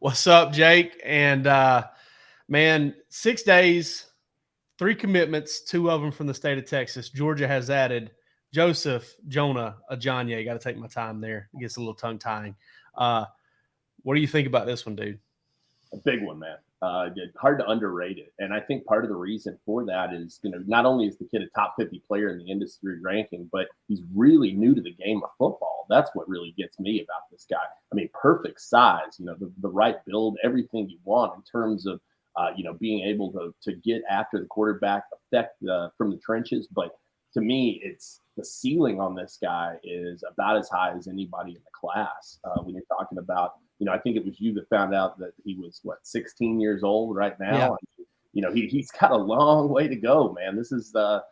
What's up, Jake? And man, 6 days, 3 commitments, 2 of them from the state of Texas. Georgia has added Joseph, Jonah-Ajonye. Got to take my time there. It gets a little tongue tying. What do you think about this one, dude? A big one, man. Hard to underrate it. And I think part of the reason for that is, not only is the kid a top 50 player in the industry ranking, but he's really new to the game of football. That's what really gets me about this guy. I mean, perfect size, the right build, everything you want in terms of, being able to get after the quarterback, affect from the trenches. But to me, it's the ceiling on this guy is about as high as anybody in the class. When you're talking about, I think it was you that found out that he was 16 years old right now. Yeah. He's got a long way to go, man. This is a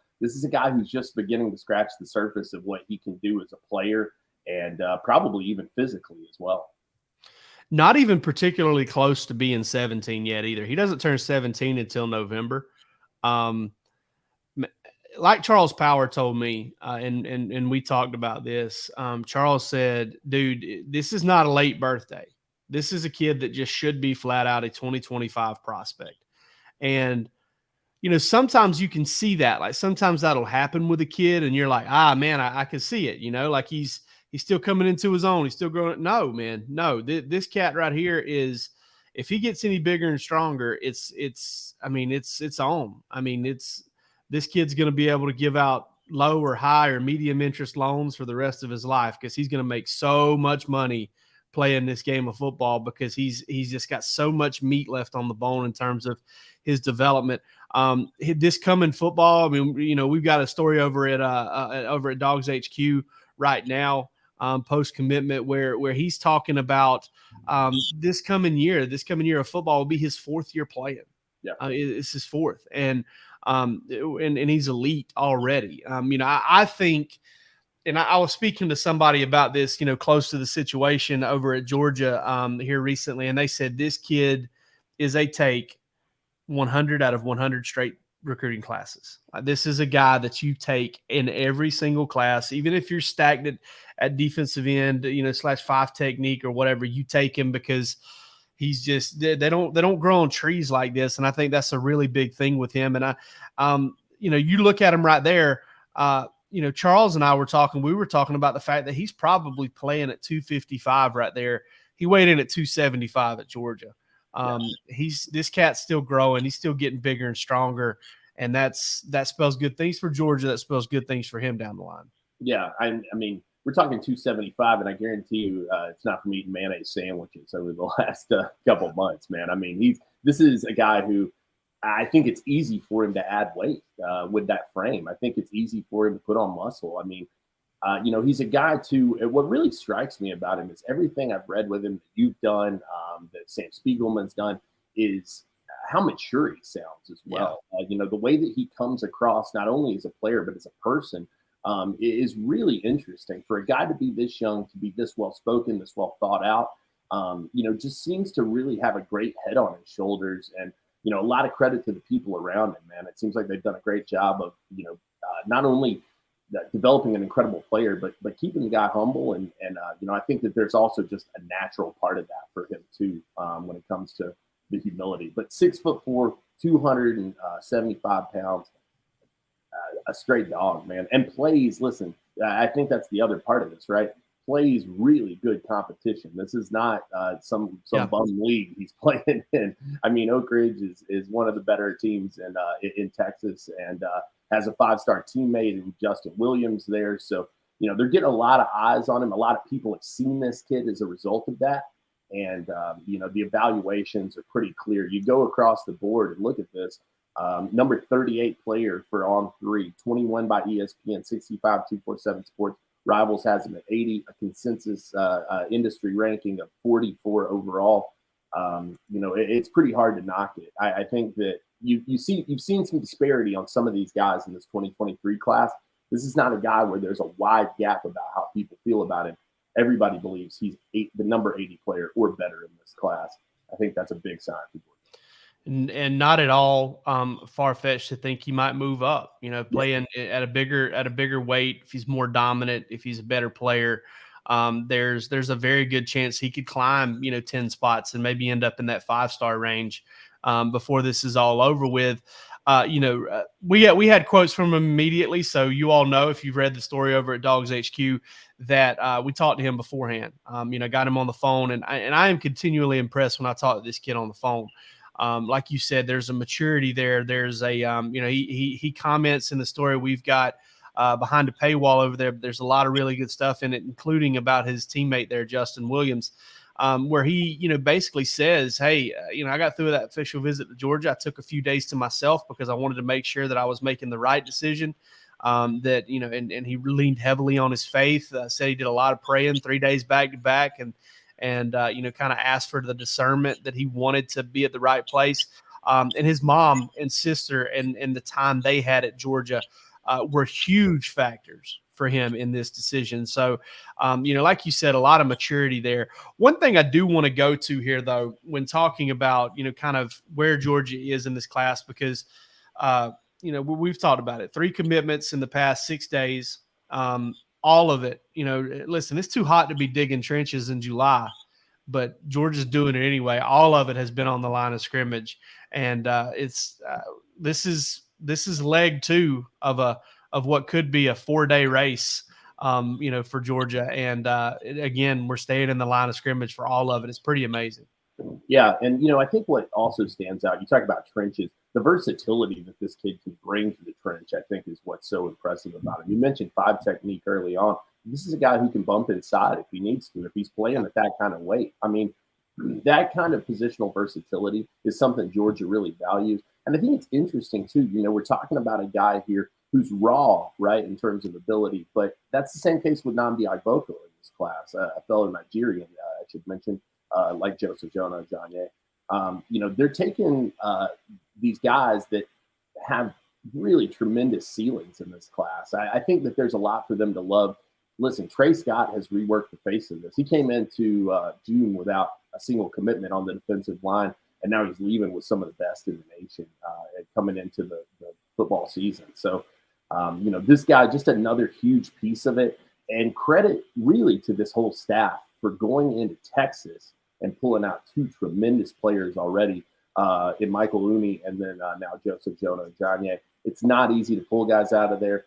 guy who's just beginning to scratch the surface of what he can do as a player and probably even physically as well. Not even particularly close to being 17 yet either. He doesn't turn 17 until November. Like Charles Power told me, and we talked about this. Charles said, dude, this is not a late birthday. This is a kid that just should be flat out a 2025 prospect. And, sometimes you can see that. Like sometimes that'll happen with a kid and you're like, man, I can see it, like he's still coming into his own. He's still growing. No, man, no. This cat right here is, if he gets any bigger and stronger, it's on. I mean, this kid's going to be able to give out low or high or medium interest loans for the rest of his life because he's going to make so much money playing this game of football because he's just got so much meat left on the bone in terms of his development. This coming football, I mean, we've got a story over at DawgsHQ right now, post commitment where he's talking about this coming year of football will be his 4th year playing. Yeah, it's his 4th, and he's elite already. I think. And I was speaking to somebody about this, close to the situation over at Georgia here recently, and they said this kid is a take 100 out of 100 straight recruiting classes. This is a guy that you take in every single class, even if you're stagnant at defensive end, /5 technique or whatever, you take him because he's just they don't grow on trees like this, and I think that's a really big thing with him. And you look at him right there. Charles and I were talking about the fact that he's probably playing at 255 right there. He weighed in at 275 at Georgia. This cat's still growing. He's still getting bigger and stronger. And that spells good things for Georgia. That spells good things for him down the line. Yeah. I mean, we're talking 275, and I guarantee you it's not from eating mayonnaise sandwiches over the last couple months, man. I mean, this is a guy who, I think it's easy for him to add weight with that frame. I think it's easy for him to put on muscle. I mean, he's a guy too. What really strikes me about him is everything I've read with him that you've done, that Sam Spiegelman's done, is how mature he sounds as well. Yeah. The way that he comes across, not only as a player, but as a person, is really interesting. For a guy to be this young, to be this well-spoken, this well thought out, just seems to really have a great head on his shoulders. And, a lot of credit to the people around him, man. It seems like they've done a great job of, not only developing an incredible player, but keeping the guy humble. And I think that there's also just a natural part of that for him too, when it comes to the humility. But 6'4", 275 pounds, a straight dog, man, and plays. Listen, I think that's the other part of this, right? Plays really good competition. This is not some bum league he's playing in. I mean, Oak Ridge is one of the better teams in Texas, and has a 5-star teammate in Justin Williams there. So, they're getting a lot of eyes on him. A lot of people have seen this kid as a result of that. And, the evaluations are pretty clear. You go across the board and look at this. Number 38 player for On3, 21 by ESPN, 65, 247 Sports. Rivals has him at 80, a consensus industry ranking of 44 overall. It's pretty hard to knock it. I think that you've seen some disparity on some of these guys in this 2023 class. This is not a guy where there's a wide gap about how people feel about him. Everybody believes he's the number 80 player or better in this class. I think that's a big sign for Georgia. And not at all far-fetched to think he might move up, playing at a bigger weight if he's more dominant, if he's a better player. there's a very good chance he could climb, 10 spots and maybe end up in that 5-star range before this is all over with. We had quotes from him immediately. So you all know, if you've read the story over at DawgsHQ, that we talked to him beforehand. Got him on the phone, and I am continually impressed when I talk to this kid on the phone. Like you said, there's a maturity there. There's a he comments in the story we've got behind a paywall over there. There's a lot of really good stuff in it, including about his teammate there, Justin Williams. Where he, basically says, hey, I got through that official visit to Georgia. I took a few days to myself because I wanted to make sure that I was making the right decision. And he leaned heavily on his faith. Said he did a lot of praying, 3 days back to back, and kind of asked for the discernment that he wanted to be at the right place. And his mom and sister and the time they had at Georgia were huge factors for him in this decision. So, like you said, a lot of maturity there. One thing I do want to go to here, though, when talking about, kind of where Georgia is in this class, because, we've talked about it. 3 commitments in the past 6 days. All of it, listen, it's too hot to be digging trenches in July, but Georgia's doing it anyway. All of it has been on the line of scrimmage. And this is leg 2 of what could be a 4-day race, for Georgia. And again, we're staying in the line of scrimmage for all of it. It's pretty amazing. Yeah. And, I think what also stands out, you talk about trenches, the versatility that this kid can bring to the trench, I think, is what's so impressive about him. You mentioned 5 technique early on. This is a guy who can bump inside if he needs to, if he's playing at that kind of weight. I mean, that kind of positional versatility is something Georgia really values. And I think it's interesting, too. We're talking about a guy here who's raw, right, in terms of ability. But that's the same case with Nnamdi Agboko in this class, a fellow Nigerian, I should mention, like Joseph Jonah-Ajonye. They're taking these guys that have really tremendous ceilings in this class. I think that there's a lot for them to love. Listen, Trey Scott has reworked the face of this. He came into June without a single commitment on the defensive line, and now he's leaving with some of the best in the nation coming into the football season. So, this guy, just another huge piece of it. And credit really to this whole staff for going into Texas and pulling out 2 tremendous players already in Michael Looney and then now Joseph Jonah-Ajonye. It's not easy to pull guys out of there.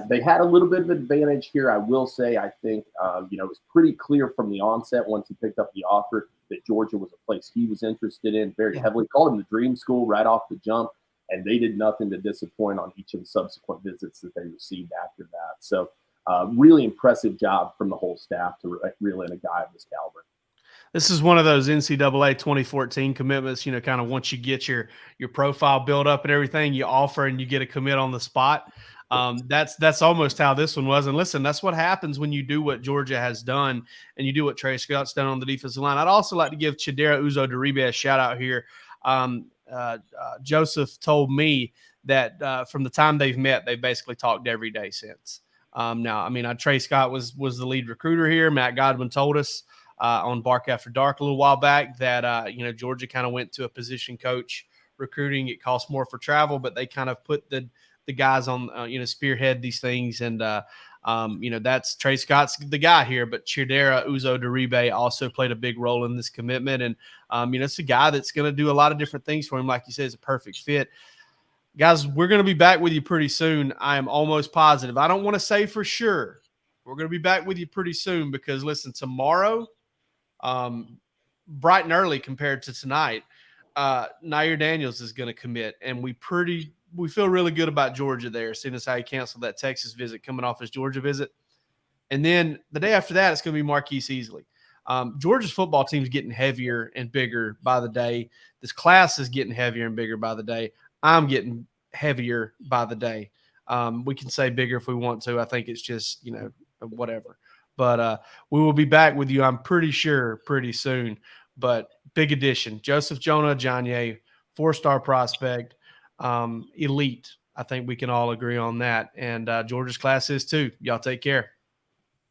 They had a little bit of advantage here, I will say. I think, it was pretty clear from the onset once he picked up the offer that Georgia was a place he was interested in very heavily. Called him the dream school right off the jump, and they did nothing to disappoint on each of the subsequent visits that they received after that. So really impressive job from the whole staff to reel in a guy of this caliber. This is one of those NCAA 2014 commitments, kind of once you get your profile built up and everything, you offer and you get a commit on the spot. That's almost how this one was. And listen, that's what happens when you do what Georgia has done and you do what Trey Scott's done on the defensive line. I'd also like to give Chidera Uzo-Diribe a shout out here. Joseph told me that from the time they've met, they've basically talked every day since. Trey Scott was the lead recruiter here. Matt Godwin told us on Bark After Dark a little while back that, Georgia kind of went to a position coach recruiting. It costs more for travel, but they kind of put the guys on, spearhead these things. And, that's Trey Scott's the guy here, but Chidera Uzo-Diribe also played a big role in this commitment. And, it's a guy that's going to do a lot of different things for him. Like you said, it's a perfect fit. Guys, we're going to be back with you pretty soon. I am almost positive. I don't want to say for sure. We're going to be back with you pretty soon because, listen, tomorrow, bright and early compared to tonight, Nair Daniels is going to commit, and we feel really good about Georgia there, seeing as how he canceled that Texas visit coming off his Georgia visit. And then the day after that, it's going to be Marquise Easley. Georgia's football team is getting heavier and bigger by the day. This class is getting heavier and bigger by the day. I'm getting heavier by the day. We can say bigger if we want to. I think it's just, whatever. But we will be back with you, I'm pretty sure, pretty soon. But big addition, Joseph Jonah-Ajonye, 4-star prospect, elite. I think we can all agree on that. And Georgia's class is too. Y'all take care.